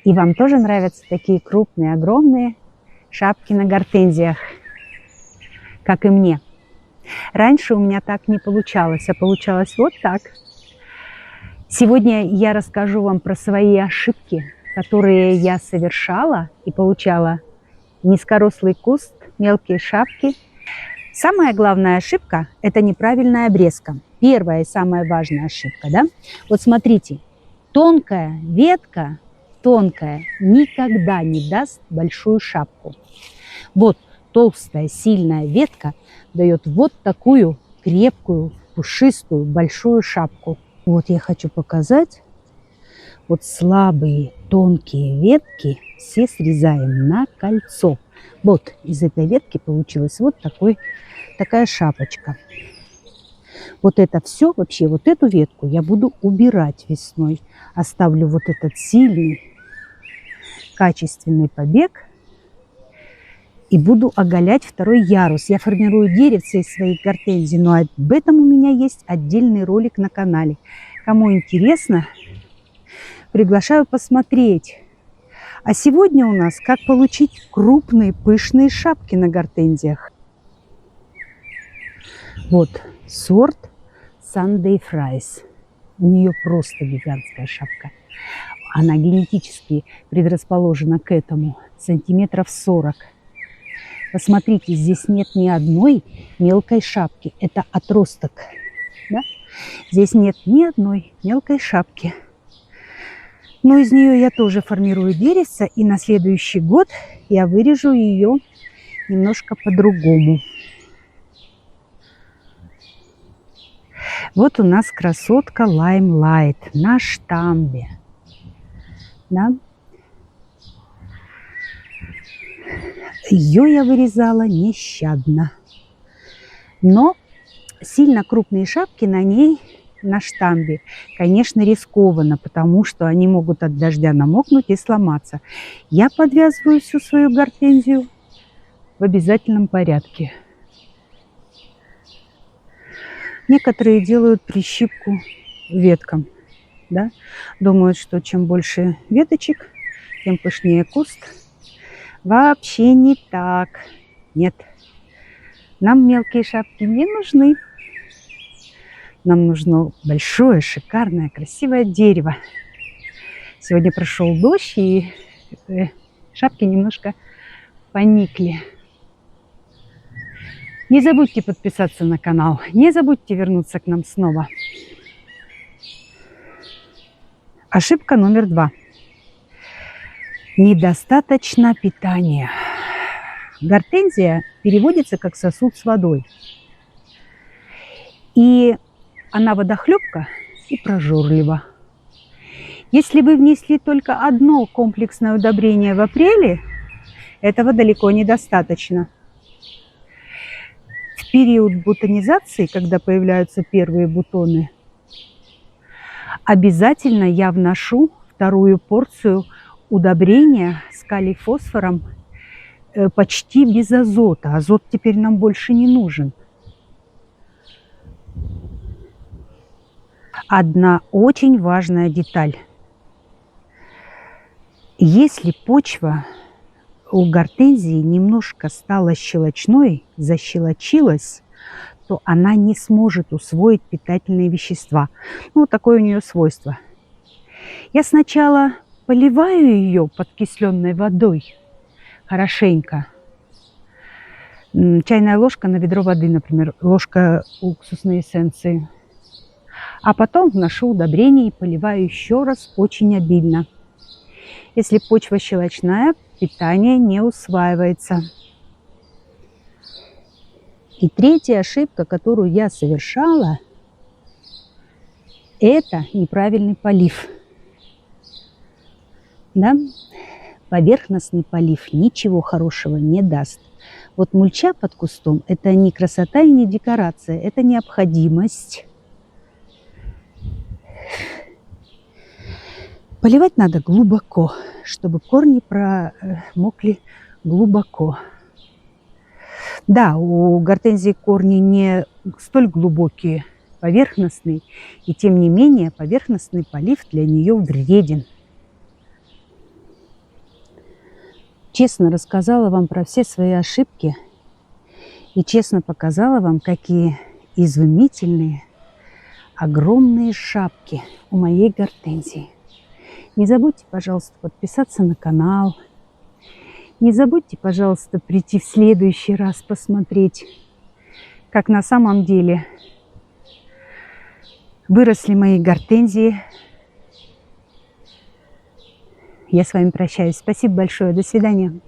И вам тоже нравятся такие крупные, огромные шапки на гортензиях, как и мне. Раньше у меня так не получалось, а получалось вот так. Сегодня я расскажу вам про свои ошибки, которые я совершала и получала низкорослый куст, мелкие шапки. Самая главная ошибка – это неправильная обрезка. Первая и самая важная ошибка, да? Вот смотрите, тонкая ветка, тонкая, никогда не даст большую шапку. Вот толстая, сильная ветка дает вот такую крепкую, пушистую, большую шапку. Вот я хочу показать. Вот слабые, тонкие ветки все срезаем на кольцо. Вот из этой ветки получилась вот такая шапочка. Вот это все, вообще вот эту ветку я буду убирать весной. Оставлю вот этот сильный, качественный побег и буду оголять второй ярус. Я формирую деревце из своих гортензий, но об этом у меня есть отдельный ролик на канале. Кому интересно, приглашаю посмотреть. А сегодня у нас как получить крупные пышные шапки на гортензиях. Вот сорт Sunday Fries. У нее просто гигантская шапка. Она генетически предрасположена к этому. Сантиметров 40. Посмотрите, здесь нет ни одной мелкой шапки. Это отросток. Да? Здесь нет ни одной мелкой шапки. Но из нее я тоже формирую деревце. И на следующий год я вырежу ее немножко по-другому. Вот у нас красотка Limelight на штамбе. Да? Ее я вырезала нещадно. Но сильно крупные шапки на ней, на штамбе, конечно, рискованно, потому что они могут от дождя намокнуть и сломаться. Я подвязываю всю свою гортензию в обязательном порядке. Некоторые делают прищипку веткам. Да? Думают, что чем больше веточек, тем пышнее куст. Вообще не так. Нет. Нам мелкие шапки не нужны. Нам нужно большое, шикарное, красивое дерево. Сегодня прошел дождь, и шапки немножко поникли. Не забудьте подписаться на канал. Не забудьте вернуться к нам снова. Ошибка номер 2. Недостаточно питания. Гортензия переводится как сосуд с водой. И она водохлебка и прожорлива. Если вы внесли только одно комплексное удобрение в апреле, этого далеко недостаточно. В период бутонизации, когда появляются первые бутоны, обязательно я вношу вторую порцию удобрения с калий-фосфором почти без азота. Азот теперь нам больше не нужен. Одна очень важная деталь. Если почва у гортензии немножко стала щелочной, защелочилась, то она не сможет усвоить питательные вещества. Ну, вот такое у нее свойство. Я сначала поливаю ее подкисленной водой хорошенько. Чайная ложка на ведро воды, например, ложка уксусной эссенции. А потом вношу удобрение и поливаю еще раз очень обильно. Если почва щелочная, питание не усваивается. И третья ошибка, которую я совершала, это неправильный полив. Да? Поверхностный полив ничего хорошего не даст. Вот мульча под кустом – это не красота и не декорация, это необходимость. Поливать надо глубоко, чтобы корни промокли глубоко. Да, у гортензии корни не столь глубокие, поверхностные, и тем не менее поверхностный полив для нее вреден. честно рассказала вам про все свои ошибки и честно показала вам, какие изумительные, огромные шапки у моей гортензии. Не забудьте, пожалуйста, подписаться на канал. Не забудьте, пожалуйста, прийти в следующий раз посмотреть, как на самом деле выросли мои гортензии. Я с вами прощаюсь. Спасибо большое. До свидания.